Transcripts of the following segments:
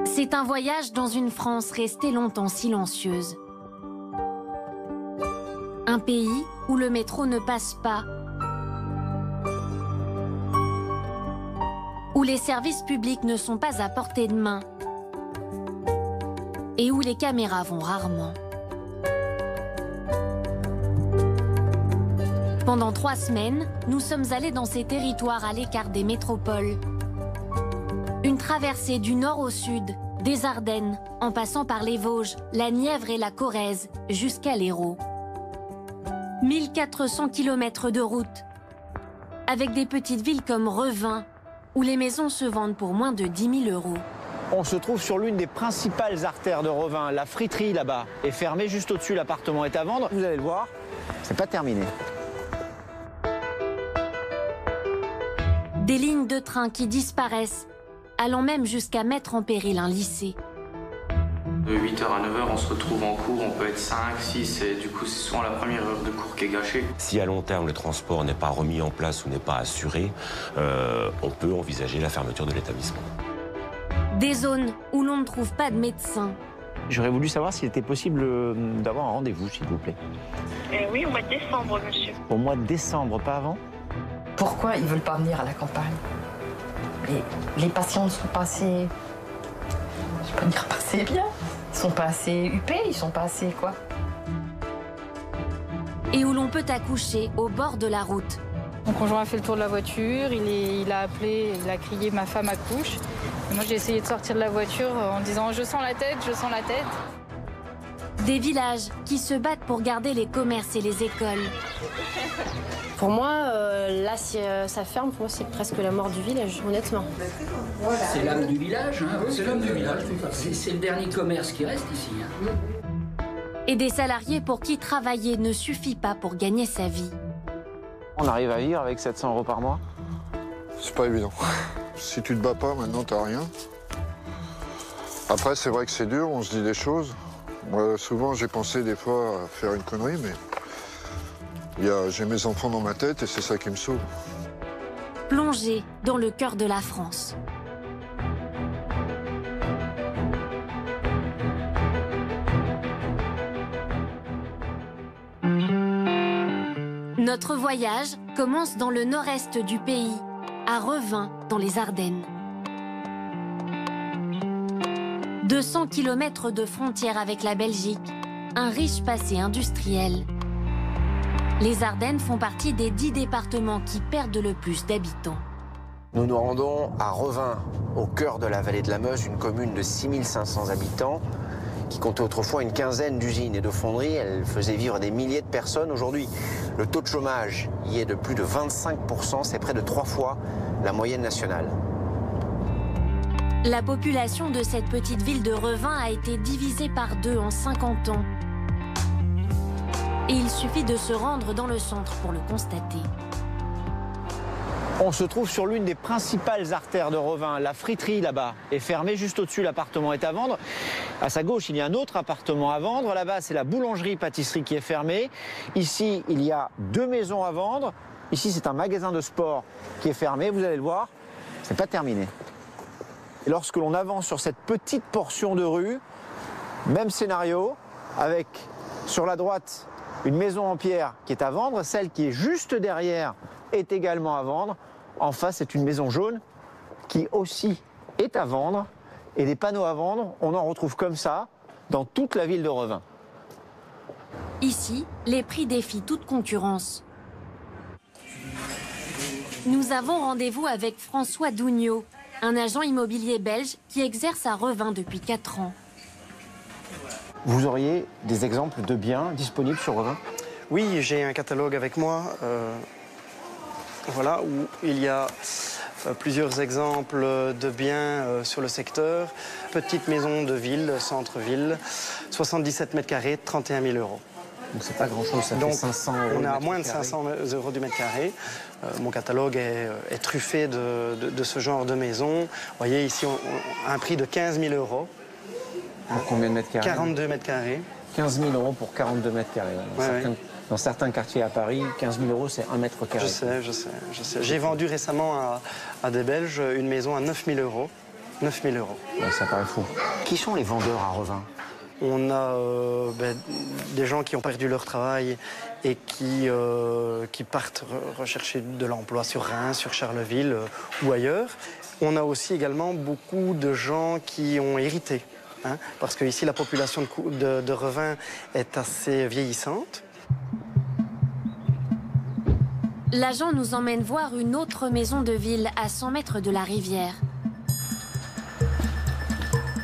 C'est un voyage dans une France restée longtemps silencieuse. Un pays où le métro ne passe pas, où les services publics ne sont pas à portée de main et où les caméras vont rarement. Pendant 3 semaines, nous sommes allés dans ces territoires à l'écart des métropoles. Une traversée du nord au sud, des Ardennes, en passant par les Vosges, la Nièvre et la Corrèze, jusqu'à l'Hérault. 1400 km de route, avec des petites villes comme Revin, où les maisons se vendent pour moins de 10 000 €. On se trouve sur l'une des principales artères de Revin. La friterie là-bas est fermée, juste au-dessus l'appartement est à vendre. Vous allez le voir, c'est pas terminé. Des lignes de train qui disparaissent, allant même jusqu'à mettre en péril un lycée. De 8h à 9h, on se retrouve en cours, on peut être 5, 6, et du coup, c'est souvent la première heure de cours qui est gâchée. Si à long terme, le transport n'est pas remis en place ou n'est pas assuré, on peut envisager la fermeture de l'établissement. Des zones où l'on ne trouve pas de médecins. J'aurais voulu savoir s'il était possible d'avoir un rendez-vous, s'il vous plaît. Oui, au mois de décembre, monsieur. Au mois de décembre, pas avant? Pourquoi ils ne veulent pas venir à la campagne? Les patients ne sont pas assez... Je peux dire pas assez bien. Ils sont pas assez huppés, ils sont pas assez quoi. Et où l'on peut accoucher au bord de la route. Mon conjoint a fait le tour de la voiture, il a appelé, il a crié « ma femme accouche ». Et moi j'ai essayé de sortir de la voiture en disant « je sens la tête, je sens la tête ». Des villages qui se battent pour garder les commerces et les écoles. Pour moi, là, si ça ferme, pour moi, c'est presque la mort du village, honnêtement. C'est l'âme du village, hein. C'est l'âme du village. C'est le dernier commerce qui reste ici. Hein. Et des salariés pour qui travailler ne suffit pas pour gagner sa vie. On arrive à vivre avec 700 € par mois? C'est pas évident. Si tu te bats pas, maintenant, t'as rien. Après, c'est vrai que c'est dur, on se dit des choses. Moi, souvent, j'ai pensé des fois à faire une connerie, mais j'ai mes enfants dans ma tête et c'est ça qui me sauve. Plongé dans le cœur de la France. Notre voyage commence dans le nord-est du pays, à Revin, dans les Ardennes. 200 km de frontière avec la Belgique, un riche passé industriel. Les Ardennes font partie des 10 départements qui perdent le plus d'habitants. Nous nous rendons à Revin, au cœur de la vallée de la Meuse, une commune de 6500 habitants qui comptait autrefois une quinzaine d'usines et de fonderies. Elle faisait vivre des milliers de personnes. Aujourd'hui, le taux de chômage y est de plus de 25%, c'est près de 3 fois la moyenne nationale. La population de cette petite ville de Revin a été divisée par 2 en 50 ans. Et il suffit de se rendre dans le centre pour le constater. On se trouve sur l'une des principales artères de Revin. La friterie là-bas est fermée, juste au-dessus l'appartement est à vendre. À sa gauche, il y a un autre appartement à vendre. Là-bas, c'est la boulangerie-pâtisserie qui est fermée. Ici, il y a 2 maisons à vendre. Ici, c'est un magasin de sport qui est fermé. Vous allez le voir, c'est pas terminé. Et lorsque l'on avance sur cette petite portion de rue, même scénario, avec sur la droite une maison en pierre qui est à vendre, celle qui est juste derrière est également à vendre. En face, c'est une maison jaune qui aussi est à vendre. Et les panneaux à vendre, on en retrouve comme ça dans toute la ville de Revin. Ici, les prix défient toute concurrence. Nous avons rendez-vous avec François Dougnot, un agent immobilier belge qui exerce à Revin depuis 4 ans. Vous auriez des exemples de biens disponibles sur Revin? Oui, j'ai un catalogue avec moi, voilà, où il y a plusieurs exemples de biens sur le secteur. Petite maison de ville, centre-ville, 77 mètres carrés, 31 000 €. Donc c'est pas grand-chose, ça fait 500 €. On est à moins de 500 € du mètre carré. Mon catalogue est truffé de ce genre de maison. Vous voyez ici, un prix de 15 000 €. Pour combien de mètres carrés? 42 mètres carrés. 15 000 € pour 42 mètres carrés. Ouais, Dans certains quartiers à Paris, 15 000 euros, c'est 1 mètre carré. Je sais. J'ai vendu récemment à des Belges une maison à 9 000 euros. 9 000 euros. Ouais, ça paraît fou. Qui sont les vendeurs à Revin? On a des gens qui ont perdu leur travail et qui partent rechercher de l'emploi sur Reims, sur Charleville ou ailleurs. On a aussi également beaucoup de gens qui ont hérité. Hein, parce qu'ici, la population de Revin est assez vieillissante. L'agent nous emmène voir une autre maison de ville à 100 mètres de la rivière.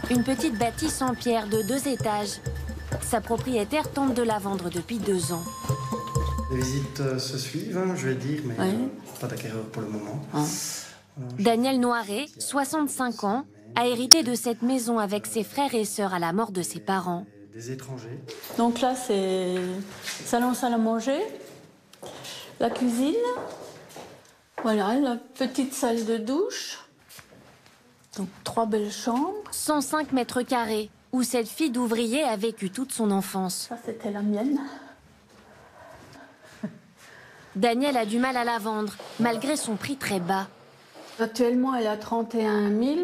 Une petite bâtisse en pierre de 2 étages. Sa propriétaire tente de la vendre depuis 2 ans. Les visites se suivent, hein, je vais dire, mais pas d'acquéreur pour le moment. Daniel Noiret, 65 ans, a hérité de cette maison avec ses frères et sœurs à la mort de ses parents. Des étrangers. Donc là, c'est salon, salle à manger, la cuisine, voilà, la petite salle de douche. Donc 3 belles chambres. 105 mètres carrés, où cette fille d'ouvrier a vécu toute son enfance. Ça, c'était la mienne. Daniel a du mal à la vendre, malgré son prix très bas. Actuellement, elle a 31 000.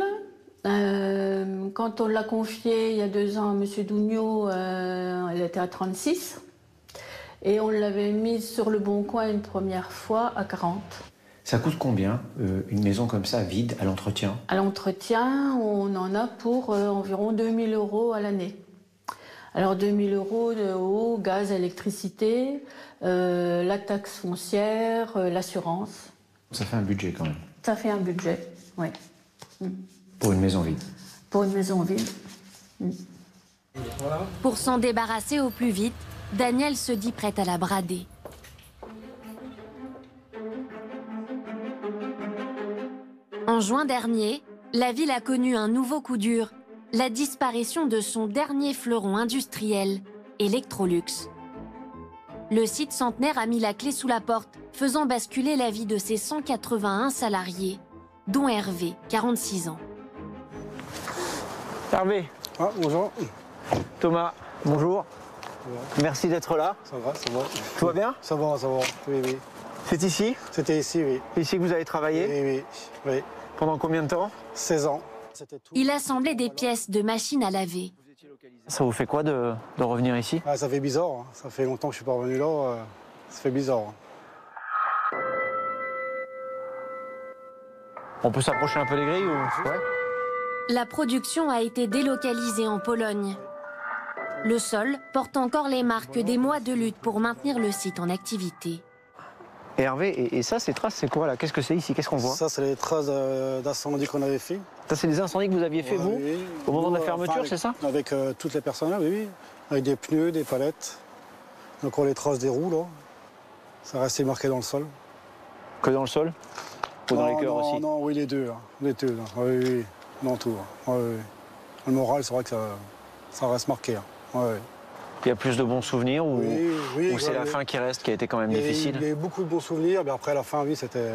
Quand on l'a confiée il y a 2 ans à M. Dougnaud, elle était à 36. Et on l'avait mise sur le Bon Coin une première fois à 40. Ça coûte combien, une maison comme ça, vide, à l'entretien? À l'entretien, on en a pour environ 2 000 euros à l'année. Alors 2 000 euros de eau, gaz, électricité, la taxe foncière, l'assurance. Ça fait un budget quand même. Ça fait un budget, oui. Pour une maison vide? Pour une maison vide. Pour s'en débarrasser au plus vite, Daniel se dit prêt à la brader. En juin dernier, la ville a connu un nouveau coup dur, la disparition de son dernier fleuron industriel, Electrolux. Le site centenaire a mis la clé sous la porte, faisant basculer la vie de ses 181 salariés, dont Hervé, 46 ans. Hervé. Ah, bonjour. Thomas, bonjour. Merci d'être là. Ça va, ça va. Tout va bien? Ça va, oui, oui. C'est ici? C'était ici, oui. Ici que vous avez travaillé? Oui, oui. Pendant combien de temps? 16 ans. Il assemblait des pièces de machines à laver. Ça vous fait quoi de revenir ici? Ah, ça fait bizarre. Hein. Ça fait longtemps que je suis pas revenu là. Ça fait bizarre. Hein. On peut s'approcher un peu des grilles ou... Ouais. La production a été délocalisée en Pologne. Le sol porte encore les marques des mois de lutte pour maintenir le site en activité. Et Hervé, et ça, ces traces, c'est quoi là? Qu'est-ce que c'est ici? Qu'est-ce qu'on voit? Ça, c'est les traces d'incendie qu'on avait fait. Ça, c'est des incendies que vous aviez fait, vous? Oui. Au moment de la fermeture, c'est ça? Avec toutes les personnes là, oui. Avec des pneus, des palettes. Donc on les traces des roues, là. Ça restait marqué dans le sol. Que dans le sol? Ou dans les cœurs aussi? Non, oui, les deux, là. Les deux, là. Oui, dans tout. Oui. Le moral, c'est vrai que ça reste marqué. Hein. Oui. Il y a plus de bons souvenirs ou c'est la oui. fin qui reste, qui a été quand même difficile? Il y a eu beaucoup de bons souvenirs, mais après la fin, oui, c'était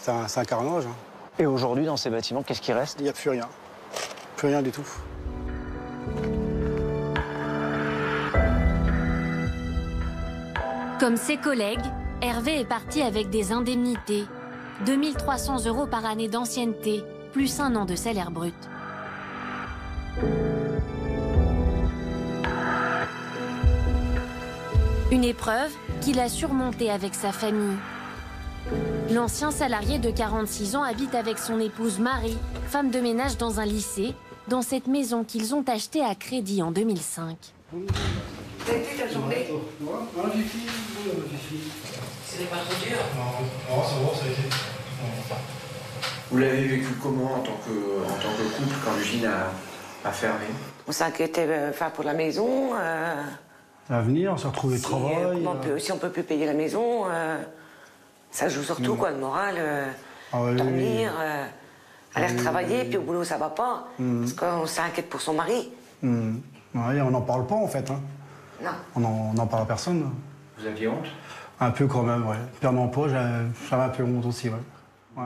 un carnage. Hein. Et aujourd'hui, dans ces bâtiments, qu'est-ce qui reste? Il n'y a plus rien. Plus rien du tout. Comme ses collègues, Hervé est parti avec des indemnités. 2 300 € par année d'ancienneté, plus 1 an de salaire brut. Une épreuve qu'il a surmontée avec sa famille. L'ancien salarié de 46 ans habite avec son épouse Marie, femme de ménage dans un lycée, dans cette maison qu'ils ont achetée à crédit en 2005. Ça a été ta journée? C'était pas trop dur? Non, ça va, ça a été. Vous l'avez vécu comment en tant que couple quand l'usine a fermé? On s'inquiétait pour la maison. L'avenir, on s'est retrouvé si, travail. Si on peut plus payer la maison, ça joue surtout, quoi, le moral. Dormir, aller retravailler, puis au boulot, ça va pas. Parce qu'on s'inquiète pour son mari. Ouais, on n'en parle pas, en fait. Hein. Non. On n'en parle à personne. Vous aviez honte? Un peu quand même, ouais. Perdre mon emploi, j'avais un peu honte aussi, ouais.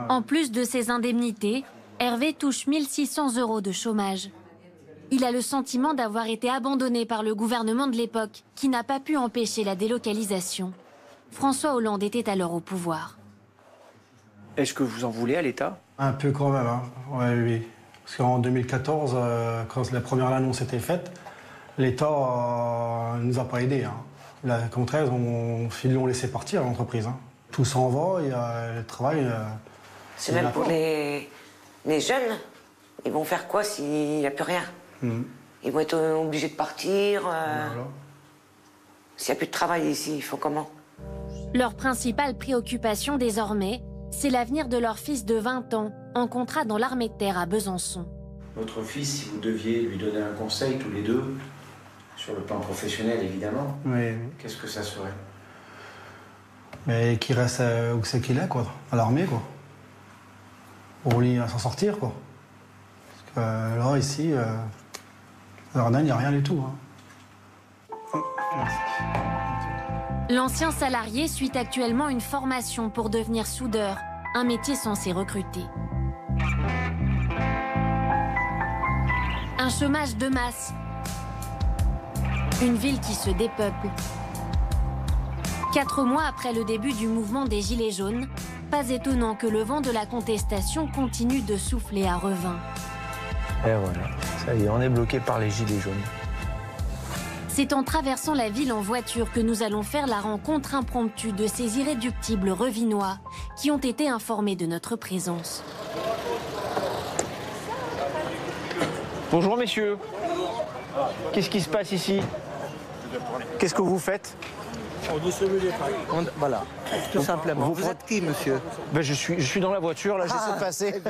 En plus de ses indemnités, Hervé touche 1 600 € de chômage. Il a le sentiment d'avoir été abandonné par le gouvernement de l'époque, qui n'a pas pu empêcher la délocalisation. François Hollande était alors au pouvoir. Est-ce que vous en voulez à l'État? Un peu quand même, hein. Ouais, oui. Parce qu'en 2014, quand la première annonce était faite, l'État ne nous a pas aidés. Hein. Au contraire, ils l'ont laissé partir, l'entreprise. Hein. Tout s'en va, il y a le travail. C'est même pour les jeunes. Ils vont faire quoi s'il n'y a plus rien? Ils vont être obligés de partir. S'il n'y a plus de travail ici, ils font comment? Leur principale préoccupation désormais, c'est l'avenir de leur fils de 20 ans, en contrat dans l'armée de terre à Besançon. Votre fils, si vous deviez lui donner un conseil tous les deux, sur le plan professionnel évidemment, qu'est-ce que ça serait? Mais qu'il reste où c'est qu'il est, quoi, à l'armée, quoi. Pour lui à s'en sortir, quoi. Parce que là, ici, à Ardennes, il n'y a rien du tout. Hein. Merci. L'ancien salarié suit actuellement une formation pour devenir soudeur, un métier censé recruter. Un chômage de masse. Une ville qui se dépeuple. 4 mois après le début du mouvement des Gilets jaunes, pas étonnant que le vent de la contestation continue de souffler à Revin. Et voilà, ça y est, on est bloqué par les Gilets jaunes. C'est en traversant la ville en voiture que nous allons faire la rencontre impromptue de ces irréductibles Revinois qui ont été informés de notre présence. Bonjour messieurs. Qu'est-ce qui se passe ici? Qu'est-ce que vous faites? On distribue des packs. Voilà, tout simplement. Vous êtes qui, monsieur? Ben, je suis dans la voiture, là, j'essaie de passer.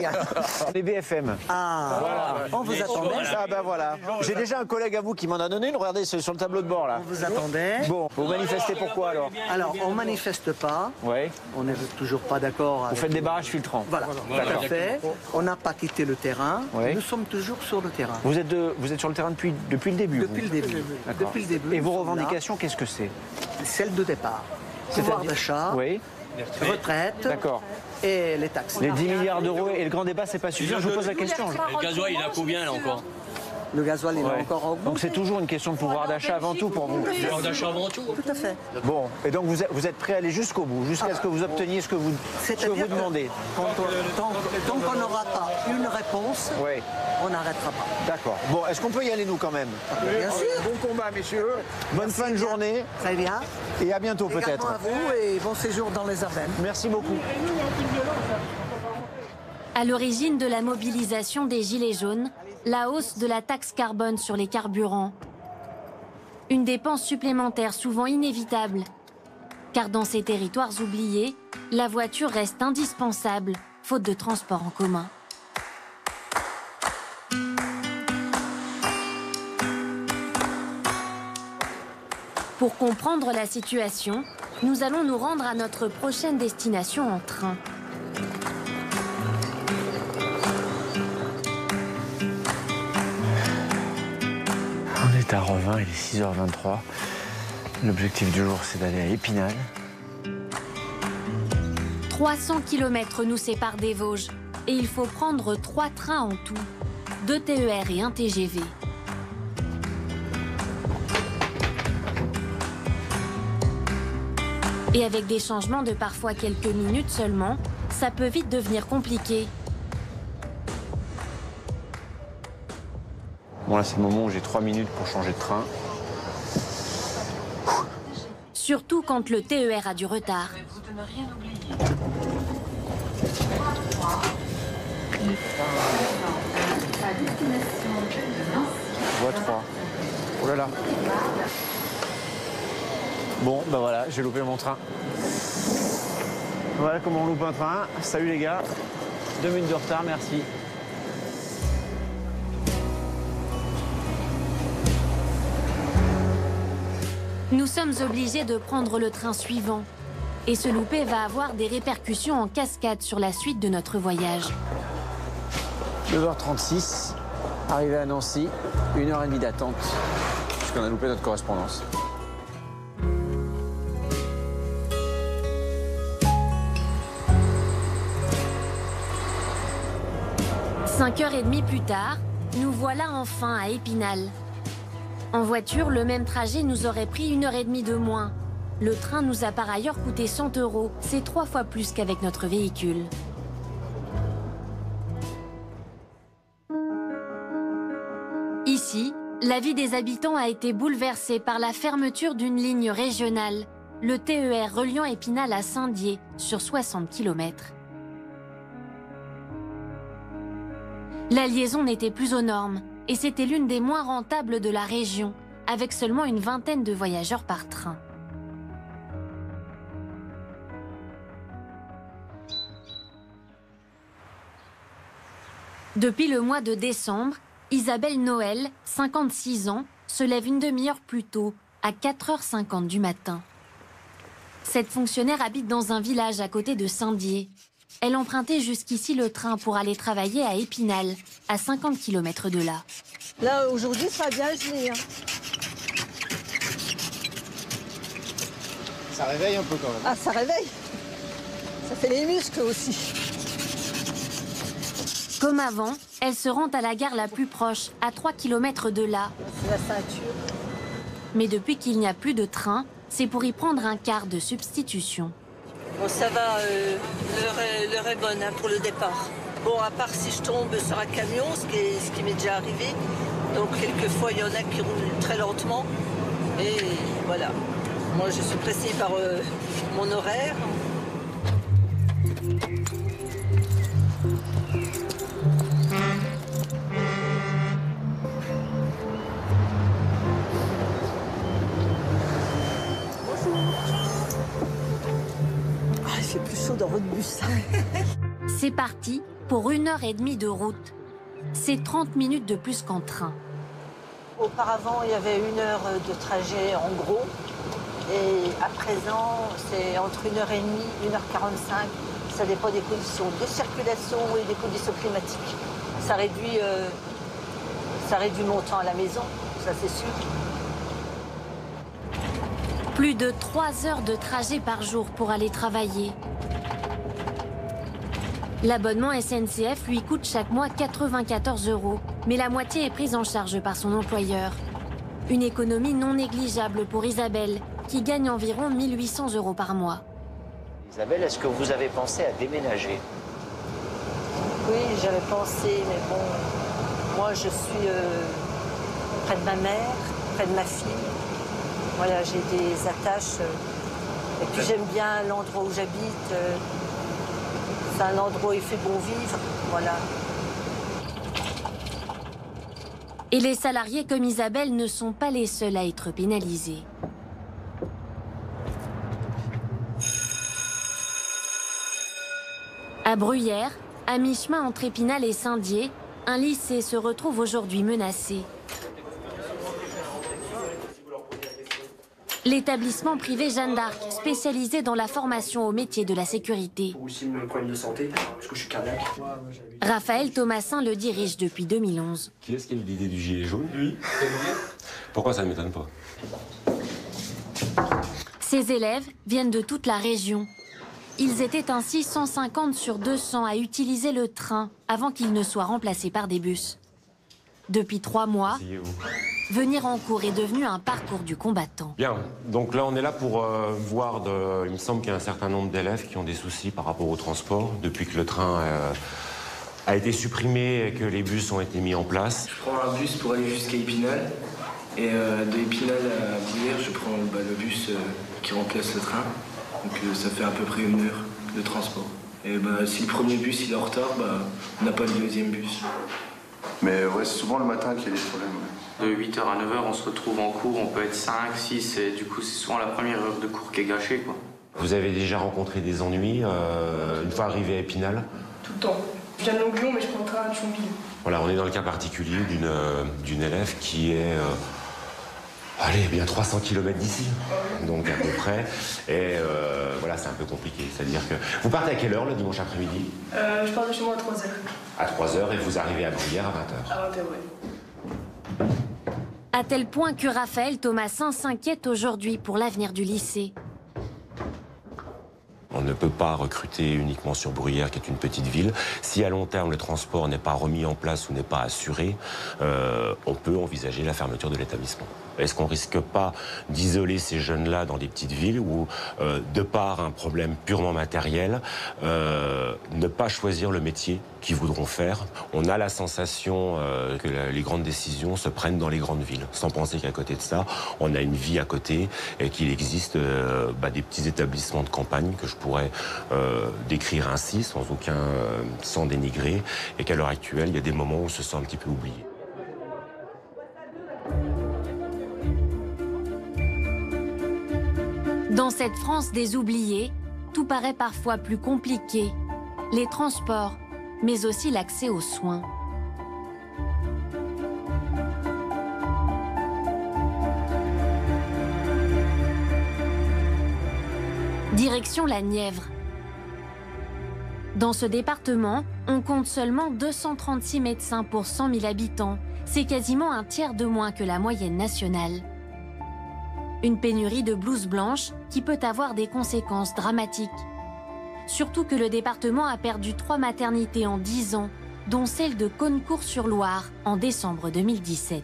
Les BFM. Ah, voilà. On vous attendait. Ah ben voilà. J'ai déjà un collègue à vous qui m'en a donné une, regardez, c'est sur le tableau de bord, là. On vous attendait. Bon, vous manifestez pourquoi, alors? Alors, on manifeste pas. Oui. On n'est toujours pas d'accord. Vous faites des barrages filtrants. Voilà, tout à fait. On n'a pas quitté le terrain. Oui. Nous sommes toujours sur le terrain. Vous êtes sur le terrain depuis le début? Depuis le début. Depuis le début. Et vos revendications, qu'est-ce que c'est? Celle de départ. Pouvoir d'achat, retraite et les taxes. Les 10 milliards d'euros et le grand débat, c'est pas suffisant. Je vous pose la question. Le gasoil, il a combien là encore? Le gasoil, il a encore augmenté. Donc c'est toujours une question de pouvoir d'achat avant tout pour vous. Pouvoir d'achat avant tout. Tout à fait. Bon, et donc vous êtes prêt à aller jusqu'au bout, jusqu'à ce que vous obteniez ce que vous demandez. Tant qu'on n'aura pas une réponse, on n'arrêtera pas. D'accord. Bon, est-ce qu'on peut y aller nous quand même? Bien sûr. Bon combat, messieurs. Bonne fin de journée. Très bien. Et à bientôt peut-être. Également à vous et bon séjour dans les Ardennes. Merci beaucoup. À l'origine de la mobilisation des Gilets jaunes, la hausse de la taxe carbone sur les carburants. Une dépense supplémentaire souvent inévitable. Car dans ces territoires oubliés, la voiture reste indispensable, faute de transport en commun. Pour comprendre la situation, nous allons nous rendre à notre prochaine destination en train. On est à Revin, il est 6h23. L'objectif du jour, c'est d'aller à Épinal. 300 km nous séparent des Vosges et il faut prendre 3 trains en tout, 2 TER et 1 TGV. Et avec des changements de parfois quelques minutes seulement, ça peut vite devenir compliqué. Bon là c'est le moment où j'ai 3 minutes pour changer de train. Surtout quand le TER a du retard. Vous de ne rien oublier. Voie 3. Oh là là. Bon, ben voilà, j'ai loupé mon train. Voilà comment on loupe un train. Salut les gars. 2 minutes de retard, merci. Nous sommes obligés de prendre le train suivant. Et ce loupé va avoir des répercussions en cascade sur la suite de notre voyage. 9h36, arrivé à Nancy, 1h30 d'attente, puisqu'on a loupé notre correspondance. « 5h30 plus tard, Nous voilà enfin à Épinal. En voiture, le même trajet nous aurait pris 1h30 de moins. Le train nous a par ailleurs coûté 100 €. C'est 3 fois plus qu'avec notre véhicule. Ici, la vie des habitants a été bouleversée par la fermeture d'une ligne régionale, le TER reliant Épinal à Saint-Dié, sur 60 km. La liaison n'était plus aux normes et c'était l'une des moins rentables de la région, avec seulement une vingtaine de voyageurs par train. Depuis le mois de décembre, Isabelle Noël, 56 ans, se lève une demi-heure plus tôt, à 4h50 du matin. Cette fonctionnaire habite dans un village à côté de Saint-Dié. Elle empruntait jusqu'ici le train pour aller travailler à Épinal, à 50 km de là. Là, aujourd'hui, ça a bien gelé. Hein. Ça réveille un peu quand même. Ah, ça réveille. Ça fait les muscles aussi. Comme avant, elle se rend à la gare la plus proche, à 3 km de là. C'est la ceinture. Mais depuis qu'il n'y a plus de train, c'est pour y prendre un car de substitution. Bon, ça va, l'heure est bonne hein, pour le départ. Bon, à part si je tombe sur un camion, ce qui m'est déjà arrivé. Donc, quelquefois, il y en a qui roulent très lentement. Et voilà. Moi, je suis pressée par mon horaire. Ah, il fait plus chaud dans votre bus. C'est parti pour 1h30 de route. C'est 30 minutes de plus qu'en train. Auparavant, il y avait 1 heure de trajet en gros. Et à présent, c'est entre 1h30 et 1h45. Ça dépend des conditions de circulation et des conditions climatiques. Ça réduit mon temps à la maison, ça c'est sûr. Plus de 3 heures de trajet par jour pour aller travailler. L'abonnement SNCF lui coûte chaque mois 94 €, mais la moitié est prise en charge par son employeur. Une économie non négligeable pour Isabelle, qui gagne environ 1 800 € par mois. Isabelle, est-ce que vous avez pensé à déménager? Oui, j'avais pensé, mais bon, moi je suis près de ma mère, près de ma fille. Voilà, j'ai des attaches. Et puis j'aime bien l'endroit où j'habite. C'est un endroit où il fait bon vivre, voilà. Et les salariés comme Isabelle ne sont pas les seuls à être pénalisés. À Bruyères, à mi-chemin entre Épinal et Saint-Dié, un lycée se retrouve aujourd'hui menacé. L'établissement privé Jeanne d'Arc, spécialisé dans la formation au métier de la sécurité. Aussi mon problème de santé, parce que je suis cardiaque. Raphaël Thomasin le dirige depuis 2011. Qui est-ce qui a eu l'idée du gilet jaune? Oui. Pourquoi ça ne m'étonne pas? Ces élèves viennent de toute la région. Ils étaient ainsi 150 sur 200 à utiliser le train avant qu'il ne soit remplacé par des bus. Depuis 3 mois, venir en cours est devenu un parcours du combattant. Bien, donc là on est là pour voir, il me semble qu'il y a un certain nombre d'élèves qui ont des soucis par rapport au transport depuis que le train a été supprimé et que les bus ont été mis en place. Je prends un bus pour aller jusqu'à Épinal et de Épinal à Bruyères je prends le bus qui remplace le train. Donc ça fait à peu près 1 heure de transport. Et si le premier bus il est en retard, on n'a pas le deuxième bus. Mais ouais, c'est souvent le matin qu'il y a des problèmes. Ouais. De 8h à 9h, on se retrouve en cours, on peut être 5, 6, et du coup, c'est souvent la première heure de cours qui est gâchée, quoi. Vous avez déjà rencontré des ennuis une fois arrivé à Épinal? Tout le temps. Je viens de Longuillon, mais je prends le train à Thionville. Voilà, on est dans le cas particulier d'une élève qui est... allez, bien 300 km d'ici, donc à peu près. Et voilà, c'est un peu compliqué. C'est-à-dire que... Vous partez à quelle heure le dimanche après-midi? Je pars de chez moi à 3h. À 3h et vous arrivez à Bruyères à 20h. À 20h, oui. À tel point que Raphaël Thomasin s'inquiète aujourd'hui pour l'avenir du lycée. On ne peut pas recruter uniquement sur Bruyères, qui est une petite ville. Si à long terme le transport n'est pas remis en place ou n'est pas assuré, on peut envisager la fermeture de l'établissement. Est-ce qu'on ne risque pas d'isoler ces jeunes-là dans des petites villes où, de par un problème purement matériel, ne pas choisir le métier qu'ils voudront faire? On a la sensation que les grandes décisions se prennent dans les grandes villes, sans penser qu'à côté de ça, on a une vie à côté et qu'il existe des petits établissements de campagne que je pourrais décrire ainsi, sans dénigrer, et qu'à l'heure actuelle, il y a des moments où on se sent un petit peu oublié. Dans cette France des oubliés, tout paraît parfois plus compliqué. Les transports, mais aussi l'accès aux soins. Direction la Nièvre. Dans ce département, on compte seulement 236 médecins pour 100 000 habitants. C'est quasiment un tiers de moins que la moyenne nationale. Une pénurie de blouses blanches qui peut avoir des conséquences dramatiques. Surtout que le département a perdu 3 maternités en 10 ans, dont celle de Caunecourt-sur-Loire en décembre 2017.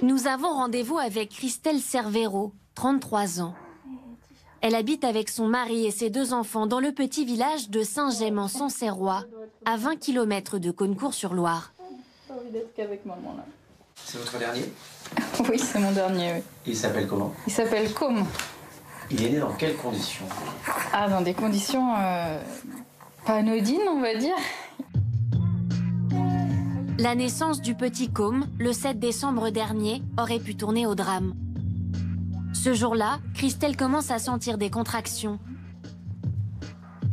Nous avons rendez-vous avec Christelle Cervero, 33 ans. Elle habite avec son mari et ses 2 enfants dans le petit village de Saint-Gemme en Sancerrois, à 20 km de Caunecourt-sur-Loire. Pas envie d'être qu'avec maman là. C'est votre dernier? Oui, c'est mon dernier, oui. Il s'appelle comment? Il s'appelle Com. Il est né dans quelles conditions? Ah, dans des conditions pas anodines, on va dire. La naissance du petit Com, le 7 décembre dernier, aurait pu tourner au drame. Ce jour-là, Christelle commence à sentir des contractions.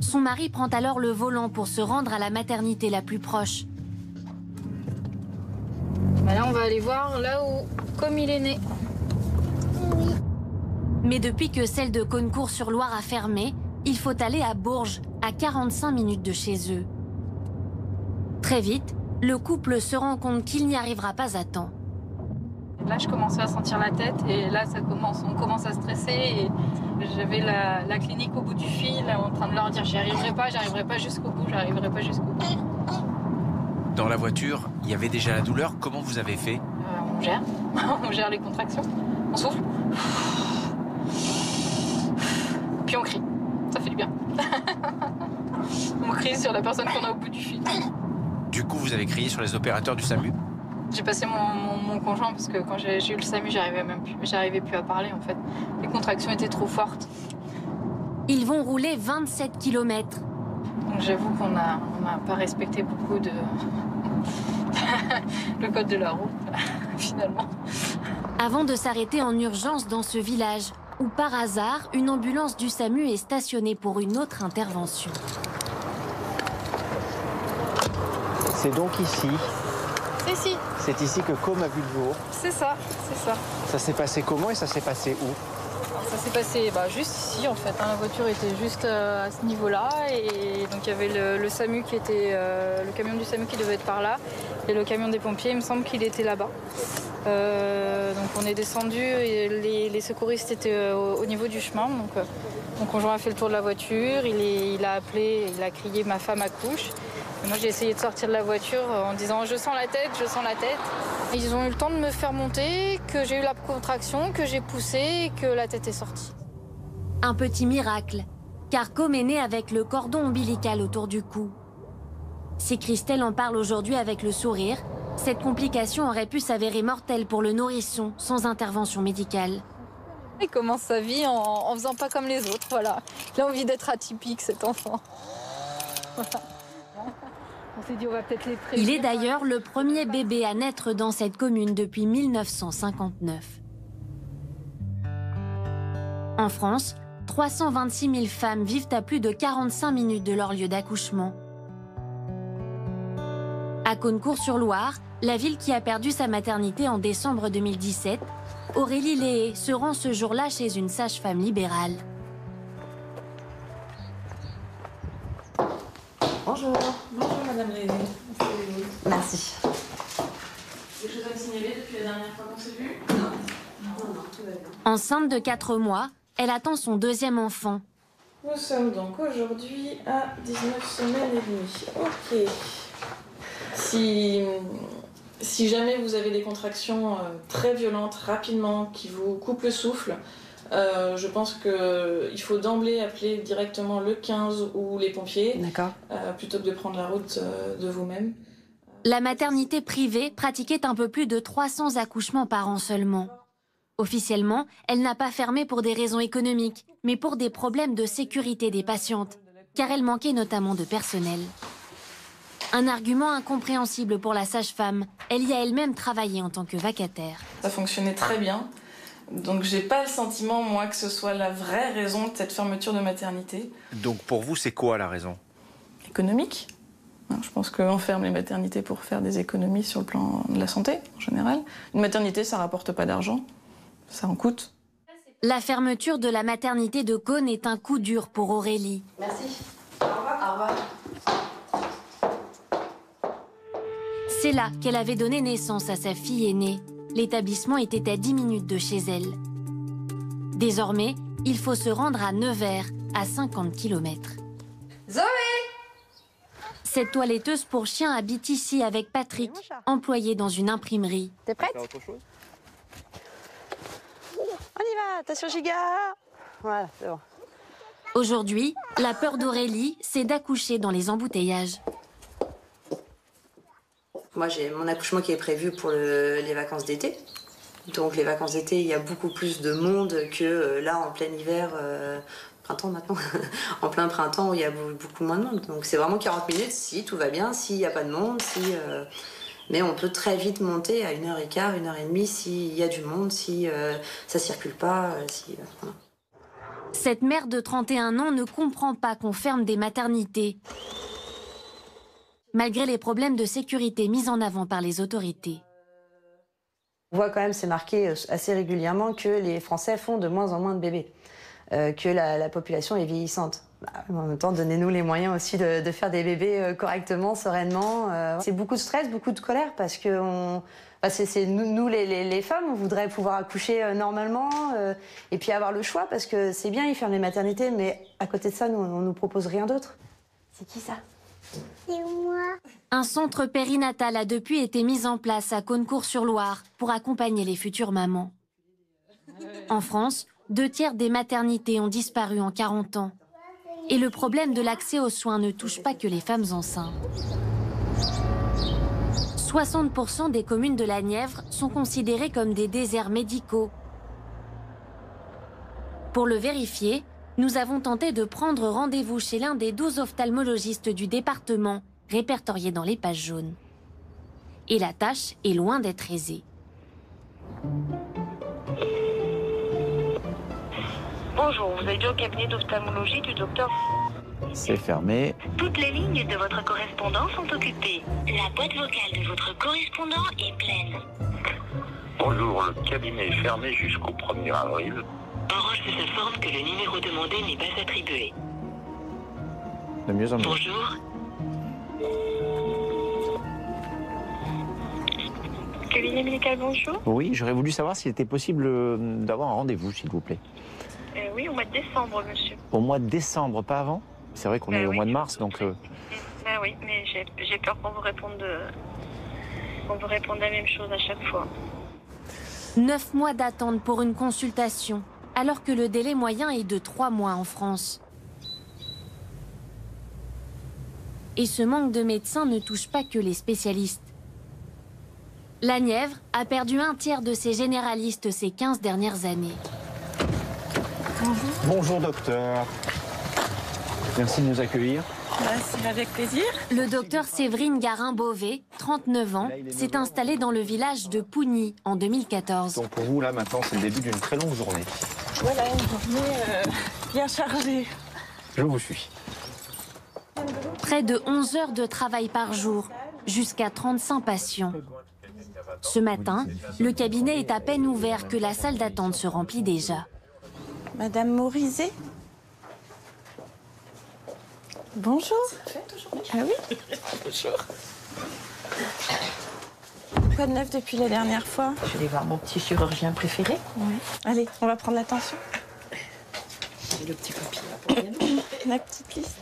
Son mari prend alors le volant pour se rendre à la maternité la plus proche. Là, on va aller voir là où Com il est né. Mais depuis que celle de Caunecourt-sur-Loire a fermé, il faut aller à Bourges, à 45 minutes de chez eux. Très vite, le couple se rend compte qu'il n'y arrivera pas à temps. Là, je commençais à sentir la tête et là, on commence à stresser. Et j'avais la clinique au bout du fil, en train de leur dire j'y arriverai pas jusqu'au bout, j'arriverai pas jusqu'au bout. Dans la voiture, il y avait déjà la douleur. Comment vous avez fait? On gère, on gère les contractions, on souffle. Puis on crie, ça fait du bien. On crie sur la personne qu'on a au bout du fil. Du coup, vous avez crié sur les opérateurs du SAMU? J'ai passé mon conjoint parce que quand j'ai eu le SAMU, j'arrivais plus à parler en fait. Les contractions étaient trop fortes. Ils vont rouler 27 km. Donc j'avoue qu'on n'a pas respecté beaucoup de le code de la route, finalement. Avant de s'arrêter en urgence dans ce village, où par hasard, une ambulance du SAMU est stationnée pour une autre intervention. C'est donc ici. C'est ici. C'est ici que Com a vu le jour. C'est ça, c'est ça. Ça s'est passé comment et ça s'est passé où? Alors, ça s'est passé juste ici en fait. La voiture était juste à ce niveau-là et donc il y avait le SAMU qui était le camion du SAMU qui devait être par là et le camion des pompiers. Il me semble qu'il était là-bas. Donc on est descendu et les secouristes étaient au niveau du chemin. Donc mon conjoint a fait le tour de la voiture. Il a appelé, il a crié ma femme accouche. Et moi j'ai essayé de sortir de la voiture en disant je sens la tête, je sens la tête. Ils ont eu le temps de me faire monter, que j'ai eu la contraction, que j'ai poussé et que la tête est sortie. Un petit miracle, car Com est né avec le cordon ombilical autour du cou. Si Christelle en parle aujourd'hui avec le sourire, cette complication aurait pu s'avérer mortelle pour le nourrisson sans intervention médicale. Il commence sa vie en faisant pas comme les autres, voilà. Il a envie d'être atypique cet enfant. Voilà. On s'est dit, on va peut-être les prévenir. Il est d'ailleurs le premier bébé à naître dans cette commune depuis 1959. En France, 326 000 femmes vivent à plus de 45 minutes de leur lieu d'accouchement. À Caunecourt-sur-Loire, la ville qui a perdu sa maternité en décembre 2017, Aurélie Léhé se rend ce jour-là chez une sage-femme libérale. Bonjour. Bonjour Madame Léhé. Merci. Quelque chose à me signaler depuis la dernière fois qu'on s'est vu? Non, tout va bien. Enceinte de 4 mois, elle attend son deuxième enfant. Nous sommes donc aujourd'hui à 19 semaines et demie. Ok. Si jamais vous avez des contractions très violentes, rapidement, qui vous coupent le souffle, je pense qu'il faut d'emblée appeler directement le 15 ou les pompiers, plutôt que de prendre la route de vous-même. La maternité privée pratiquait un peu plus de 300 accouchements par an seulement. Officiellement, elle n'a pas fermé pour des raisons économiques, mais pour des problèmes de sécurité des patientes, car elle manquait notamment de personnel. Un argument incompréhensible pour la sage-femme. Elle y a elle-même travaillé en tant que vacataire. Ça fonctionnait très bien, donc j'ai pas le sentiment, moi, que ce soit la vraie raison de cette fermeture de maternité. Donc pour vous, c'est quoi la raison? Économique. Je pense qu'on ferme les maternités pour faire des économies sur le plan de la santé, en général. Une maternité, ça rapporte pas d'argent. Ça en coûte. La fermeture de la maternité de Caunes est un coup dur pour Aurélie. Merci. Au revoir. Au revoir. C'est là qu'elle avait donné naissance à sa fille aînée. L'établissement était à 10 minutes de chez elle. Désormais, il faut se rendre à Nevers, à 50 km. Zoé! Cette toiletteuse pour chiens habite ici avec Patrick, employé dans une imprimerie. T'es prête? On y va, attention giga. Voilà, c'est bon. Aujourd'hui, la peur d'Aurélie, c'est d'accoucher dans les embouteillages. Moi, j'ai mon accouchement qui est prévu pour les vacances d'été. Donc les vacances d'été, il y a beaucoup plus de monde que là, en plein hiver, printemps maintenant, en plein printemps où il y a beaucoup moins de monde. Donc c'est vraiment 40 minutes si tout va bien, s'il n'y a pas de monde, mais on peut très vite monter à 1h15, 1h30 s'il y a du monde, si ça circule pas. Voilà. Cette mère de 31 ans ne comprend pas qu'on ferme des maternités, malgré les problèmes de sécurité mis en avant par les autorités. On voit quand même, c'est marqué assez régulièrement, que les Français font de moins en moins de bébés, que la population est vieillissante. En même temps, donnez-nous les moyens aussi de faire des bébés correctement, sereinement. C'est beaucoup de stress, beaucoup de colère, parce que nous les femmes, on voudrait pouvoir accoucher normalement et puis avoir le choix, parce que c'est bien, ils ferment les maternités, mais à côté de ça, on nous propose rien d'autre. C'est qui ça? C'est moi. Un centre périnatal a depuis été mis en place à Caunecourt-sur-Loire pour accompagner les futures mamans. En France, 2/3 des maternités ont disparu en 40 ans. Et le problème de l'accès aux soins ne touche pas que les femmes enceintes. 60% des communes de la Nièvre sont considérées comme des déserts médicaux. Pour le vérifier, nous avons tenté de prendre rendez-vous chez l'un des 12 ophtalmologistes du département, répertoriés dans les pages jaunes. Et la tâche est loin d'être aisée. Bonjour, vous êtes bien au cabinet d'ophtalmologie du docteur. C'est fermé. Toutes les lignes de votre correspondant sont occupées. La boîte vocale de votre correspondant est pleine. Bonjour, le cabinet est fermé jusqu'au 1er avril. Orange vous informe que le numéro demandé n'est pas attribué. De mieux en mieux. Bonjour. Cabinet médical, bonjour. Oui, j'aurais voulu savoir s'il était possible d'avoir un rendez-vous, s'il vous plaît. Oui, au mois de décembre, monsieur. Au mois de décembre, pas avant? C'est vrai qu'on est au mois de mars, donc... Oui, mais j'ai peur qu'on vous réponde la même chose à chaque fois. 9 mois d'attente pour une consultation, alors que le délai moyen est de 3 mois en France. Et ce manque de médecins ne touche pas que les spécialistes. La Nièvre a perdu 1/3 de ses généralistes ces 15 dernières années. Bonjour. Bonjour docteur. Merci de nous accueillir. C'est avec plaisir. Le docteur Séverine Garin-Beauvais, 39 ans, s'est installé dans le village de Pougny en 2014. Donc pour vous, là, maintenant, c'est le début d'une très longue journée. Voilà, une journée bien chargée. Je vous suis. Près de 11 heures de travail par jour, jusqu'à 35 patients. Ce matin, le cabinet est à peine ouvert que la salle d'attente se remplit déjà. Madame Morizet. Bonjour. Ah oui. Bonjour. quoi de neuf depuis la dernière fois? Je vais aller voir mon petit chirurgien préféré. Oui. Allez, on va prendre l'attention. J'ai le petit papier là pour bien. La petite liste.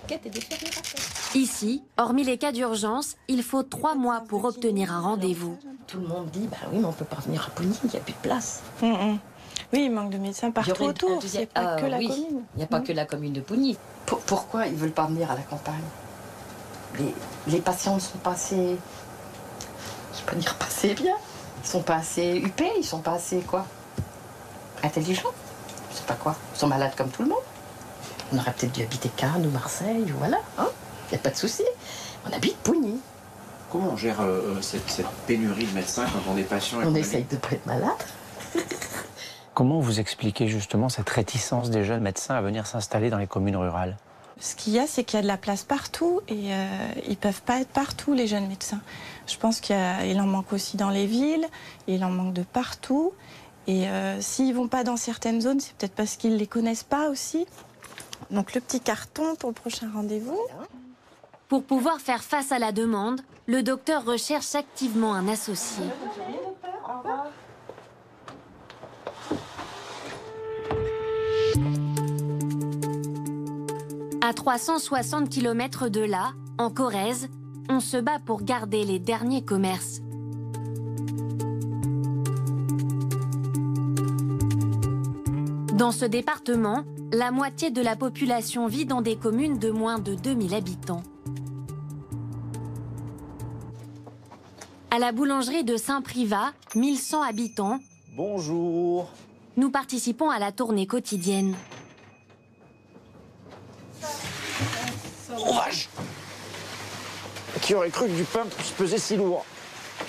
Ici, hormis les cas d'urgence, il faut 3 mois pour obtenir un rendez-vous. Tout le monde dit, bah oui, mais on peut pas venir à Pougny, il n'y a plus de place. Oui, il manque de médecins partout autour. Il n'y a pas que la commune. Il n'y a pas que la commune de Pougny. Pourquoi ils ne veulent pas venir à la campagne? Les patients ne sont pas assez... Je peux pas dire pas assez bien. Ils sont pas assez huppés, ils sont pas assez quoi? Intelligents. Je sais pas quoi. Ils sont malades comme tout le monde. On aurait peut-être dû habiter Cannes ou Marseille, ou voilà. Hein, y a pas de souci. On habite Pougny. Comment on gère cette pénurie de médecins quand on est patient? On essaye de ne pas être malade. Comment vous expliquez justement cette réticence des jeunes médecins à venir s'installer dans les communes rurales? Ce qu'il y a, c'est qu'il y a de la place partout et ils ne peuvent pas être partout, les jeunes médecins. Je pense qu'il en manque aussi dans les villes, il en manque de partout. Et s'ils ne vont pas dans certaines zones, c'est peut-être parce qu'ils ne les connaissent pas aussi. Donc le petit carton pour le prochain rendez-vous. Pour pouvoir faire face à la demande, le docteur recherche activement un associé. À 360 km de là, en Corrèze, on se bat pour garder les derniers commerces. Dans ce département, la moitié de la population vit dans des communes de moins de 2000 habitants. À la boulangerie de Saint-Privat, 1100 habitants. Bonjour. Nous participons à la tournée quotidienne. Oh vache! Qui aurait cru que du pain puisse peser si lourd?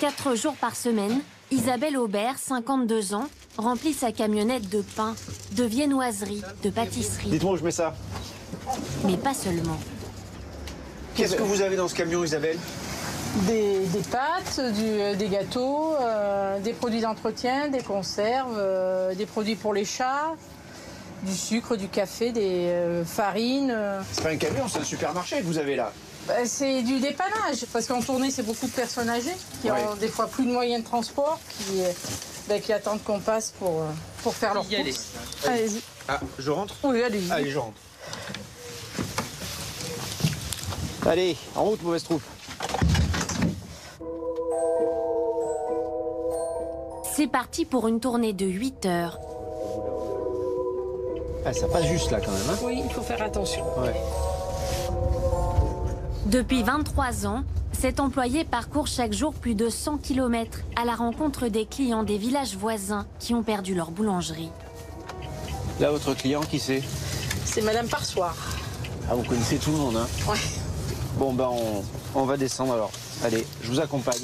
4 jours par semaine, Isabelle Aubert, 52 ans, remplit sa camionnette de pain, de viennoiserie, de pâtisserie. Dites-moi où je mets ça. Mais pas seulement. Qu'est-ce que vous avez dans ce camion, Isabelle? Des pâtes, des gâteaux, des produits d'entretien, des conserves, des produits pour les chats, du sucre, du café, des farines. C'est pas un camion, c'est un supermarché que vous avez là. C'est du dépannage, parce qu'en tournée, c'est beaucoup de personnes âgées qui ont des fois plus de moyens de transport, qui attendent qu'on passe pour faire leur course. Allez-y. Ah, je rentre? Oui, allez-y. Allez, je rentre. Allez, en route, mauvaise troupe. C'est parti pour une tournée de 8 heures. Ah, ça passe juste là quand même, hein? Oui, il faut faire attention. Ouais. Depuis 23 ans, cet employé parcourt chaque jour plus de 100 km à la rencontre des clients des villages voisins qui ont perdu leur boulangerie. Là, votre client, qui c'est? C'est Madame Parsoir. Ah, vous connaissez tout le monde, hein? Ouais. Bon, ben, on va descendre alors. Allez, je vous accompagne.